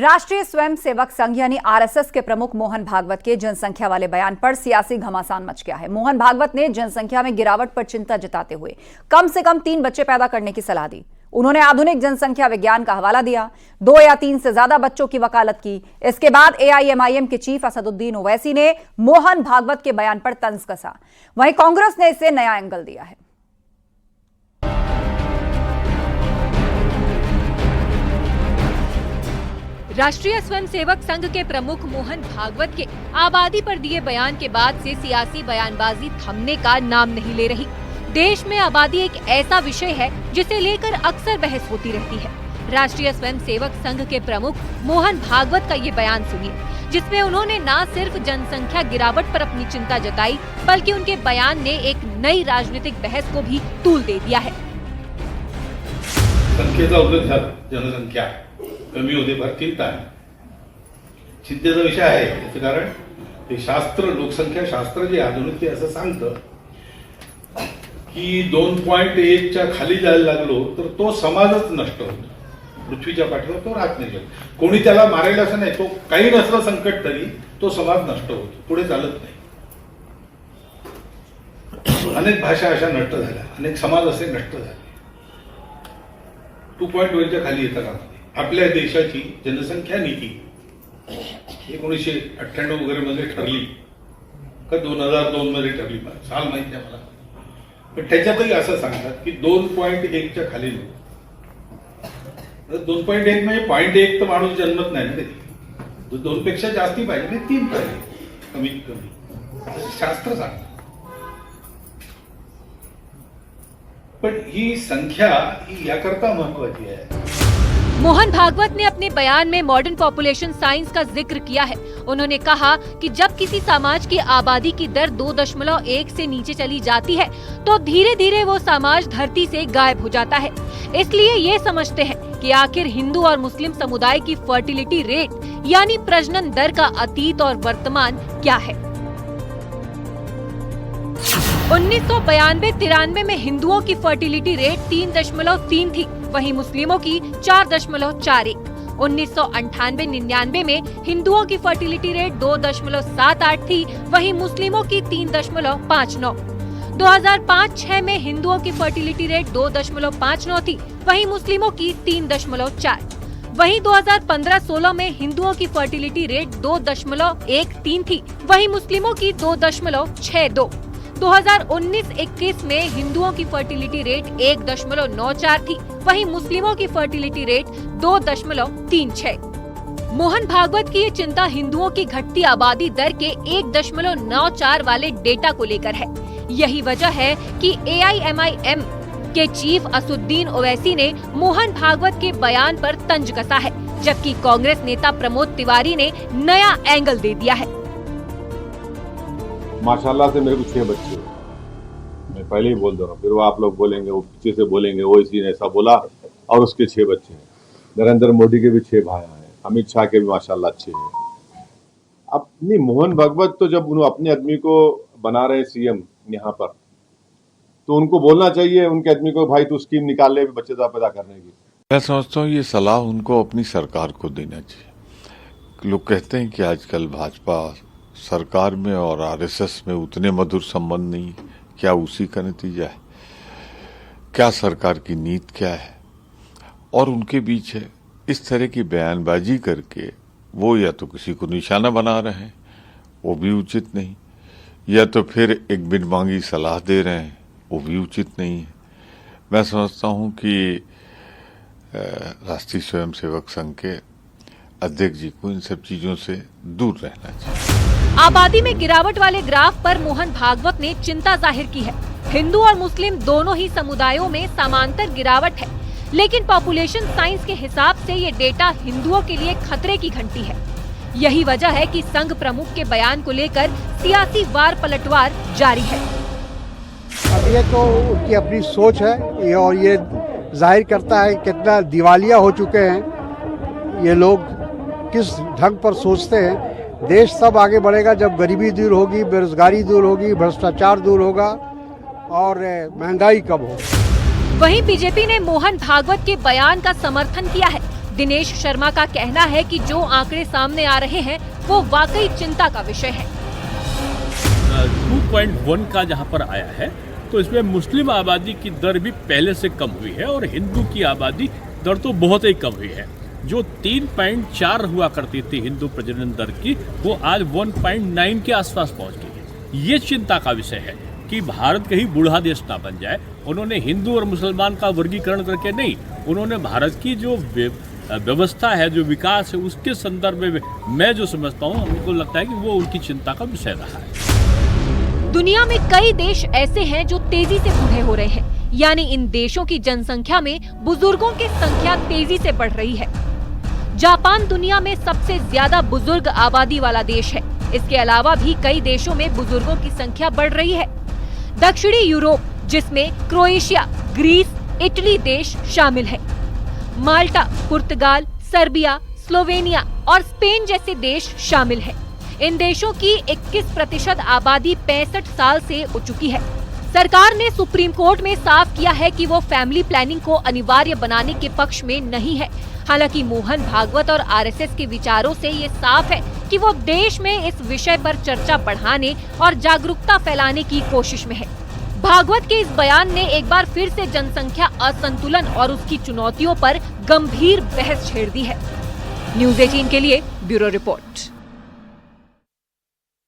राष्ट्रीय स्वयंसेवक संघ यानी आरएसएस के प्रमुख मोहन भागवत के जनसंख्या वाले बयान पर सियासी घमासान मच गया है। मोहन भागवत ने जनसंख्या में गिरावट पर चिंता जताते हुए कम से कम 3 बच्चे पैदा करने की सलाह दी। उन्होंने आधुनिक जनसंख्या विज्ञान का हवाला दिया, 2 या 3 से ज्यादा बच्चों की वकालत की। इसके बाद एआईएमआईएम के चीफ असदुद्दीन ओवैसी ने मोहन भागवत के बयान पर तंज कसा। वहीं कांग्रेस ने इसे नया एंगल दिया है। राष्ट्रीय स्वयंसेवक संघ के प्रमुख मोहन भागवत के आबादी पर दिए बयान के बाद से सियासी बयानबाजी थमने का नाम नहीं ले रही। देश में आबादी एक ऐसा विषय है जिसे लेकर अक्सर बहस होती रहती है। राष्ट्रीय स्वयंसेवक संघ के प्रमुख मोहन भागवत का ये बयान सुनिए, जिसमें उन्होंने न सिर्फ जनसंख्या गिरावट पर अपनी चिंता जताई, बल्कि उनके बयान ने एक नई राजनीतिक बहस को भी तूल दे दिया है। जनसंख्या कमी होते भरतीत आहे, चिंतेचा विषय आहे। याचं कारण ते शास्त्र, लोकसंख्या शास्त्र जे आधुनिक ते असं सांगतं की 2.1च्या खाली जायला लागलो तर तो समाजच नष्ट होतो, पृथ्वीच्या पाठीवर तो राहत नाही। कोणी त्याला मारेल असं नाही, तो काही नसलं संकट तरी तो समाज नष्ट होतो, पुढे चालत नाही। अनेक भाषा अशा नष्ट झाल्या, अनेक समाज असे नष्ट झाले। 2.1च्या खाली येतं का? आपल्या देशाची जनसंख्या नीती 1998 वगैरे मध्ये ठरली का 2002 मध्ये ठरली, साल माहिती आहे मला, पण त्याच्यातही असं सांगतात की 2.1च्या खाली 2.1 म्हणजे 0.1 तर माणूस जन्मत नाही ना, ते 2 पेक्षा जास्ती पाहिजे, नाही 3 पाहिजे कमीत कमी, शास्त्र सांगतं। पण ही संख्या ही याकरता महत्वाची आहे। मोहन भागवत ने अपने बयान में मॉडर्न पॉपुलेशन साइंस का जिक्र किया है। उन्होंने कहा कि जब किसी समाज की आबादी की दर 2.1 से नीचे चली जाती है तो धीरे धीरे वो समाज धरती से गायब हो जाता है। इसलिए ये समझते हैं कि आखिर हिंदू और मुस्लिम समुदाय की फर्टिलिटी रेट यानी प्रजनन दर का अतीत और वर्तमान क्या है। 1992-93 में हिंदुओं की फर्टिलिटी रेट 3.3 थी, वहीं मुस्लिमों की 4.41। 1998-99 में हिंदुओं की फर्टिलिटी रेट 2.78 थी, वहीं मुस्लिमों की 3.59। 2005-06 में हिंदुओं की फर्टिलिटी रेट 2.59 थी, वहीं मुस्लिमों की 3.4। वहीं 2015-16 में हिंदुओं की फर्टिलिटी रेट 2.13 थी, वहीं मुस्लिमों की 2.62। 2019-21 में हिंदुओं की फर्टिलिटी रेट 1.94 थी, वहीं मुस्लिमों की फर्टिलिटी रेट 2.36। मोहन भागवत की ये चिंता हिंदुओं की घटती आबादी दर के 1.94 वाले डेटा को लेकर है। यही वजह है कि एआईएमआईएम के चीफ असदुद्दीन ओवैसी ने मोहन भागवत के बयान पर तंज कसा है, जबकि कांग्रेस नेता प्रमोद तिवारी ने नया एंगल दे दिया है। माशाल्लाह से मेरे को 6 बच्चे, मैं पहले ही बोल दे रहा हूँ, फिर वो आप लोग बोलेंगे, वो पीछे से बोलेंगे वो इसी ने ऐसा बोला, और उसके 6 बच्चे हैं। नरेंद्र मोदी के भी 6 भाई हैं, अमित शाह के भी माशाल्लाह अच्छे हैं। अब नहीं, मोहन भागवत तो जब उन्होंने अपने आदमी को बना रहे सीएम यहाँ पर, तो उनको बोलना चाहिए उनके आदमी को, भाई तू स्कीम निकाल ले बच्चे पैदा करने की। मैं समझता हूँ ये सलाह उनको अपनी सरकार को देना चाहिए। लोग कहते हैं कि आजकल भाजपा सरकार में और आरएसएस में उतने मधुर संबंध नहीं, क्या उसी का नतीजा है? क्या सरकार की नीति क्या है और उनके बीच है? इस तरह की बयानबाजी करके वो या तो किसी को निशाना बना रहे हैं, वो भी उचित नहीं, या तो फिर एक बिन मांगी सलाह दे रहे हैं, वो भी उचित नहीं है। मैं समझता हूं कि राष्ट्रीय स्वयंसेवक संघ के अध्यक्ष जी को इन सब चीजों से दूर रहना चाहिए। आबादी में गिरावट वाले ग्राफ पर मोहन भागवत ने चिंता जाहिर की है। हिंदू और मुस्लिम दोनों ही समुदायों में समांतर गिरावट है, लेकिन पॉपुलेशन साइंस के हिसाब से ये डेटा हिंदुओं के लिए खतरे की घंटी है। यही वजह है कि संघ प्रमुख के बयान को लेकर सियासी वार पलटवार जारी है। अब ये तो उनकी अपनी सोच है और ये जाहिर करता है कितना दिवालिया हो चुके हैं ये लोग, किस ढंग पर सोचते हैं। देश तब आगे बढ़ेगा जब गरीबी दूर होगी, बेरोजगारी दूर होगी, भ्रष्टाचार दूर होगा और महंगाई कम होगी। वहीं बीजेपी ने मोहन भागवत के बयान का समर्थन किया है। दिनेश शर्मा का कहना है कि जो आंकड़े सामने आ रहे हैं वो वाकई चिंता का विषय है। 2.1 का जहां पर आया है तो इसमें मुस्लिम आबादी की दर भी पहले से कम हुई है और हिंदू की आबादी दर तो बहुत ही कम हुई है। जो 3.4 हुआ करती थी हिंदू प्रजनन दर की, वो आज 1.9 के आसपास पहुंच गई है। ये चिंता का विषय है कि भारत कहीं बूढ़ा देश ना बन जाए। उन्होंने हिंदू और मुसलमान का वर्गीकरण करके नहीं, उन्होंने भारत की जो व्यवस्था है, जो विकास है, उसके संदर्भ में मैं जो समझता हूँ, हमको लगता है कि वो उनकी चिंता का विषय रहा है। दुनिया में कई देश ऐसे हैं जो तेजी से बूढ़े हो रहे हैं, यानी इन देशों की जनसंख्या में बुजुर्गों की संख्या तेजी से बढ़ रही है। जापान दुनिया में सबसे ज्यादा बुजुर्ग आबादी वाला देश है। इसके अलावा भी कई देशों में बुजुर्गों की संख्या बढ़ रही है। दक्षिणी यूरोप, जिसमें क्रोएशिया, ग्रीस, इटली देश शामिल है। माल्टा, पुर्तगाल, सर्बिया, स्लोवेनिया और स्पेन जैसे देश शामिल हैं। इन देशों की 21% आबादी 65 साल से हो चुकी है। सरकार ने सुप्रीम कोर्ट में साफ किया है कि वो फैमिली प्लानिंग को अनिवार्य बनाने के पक्ष में नहीं है। हालांकि मोहन भागवत और आरएसएस के विचारों से ये साफ है कि वो देश में इस विषय पर चर्चा बढ़ाने और जागरूकता फैलाने की कोशिश में है। भागवत के इस बयान ने एक बार फिर से जनसंख्या असंतुलन और उसकी चुनौतियों पर गंभीर बहस छेड़ दी है। न्यूज़ 18 के लिए ब्यूरो रिपोर्ट।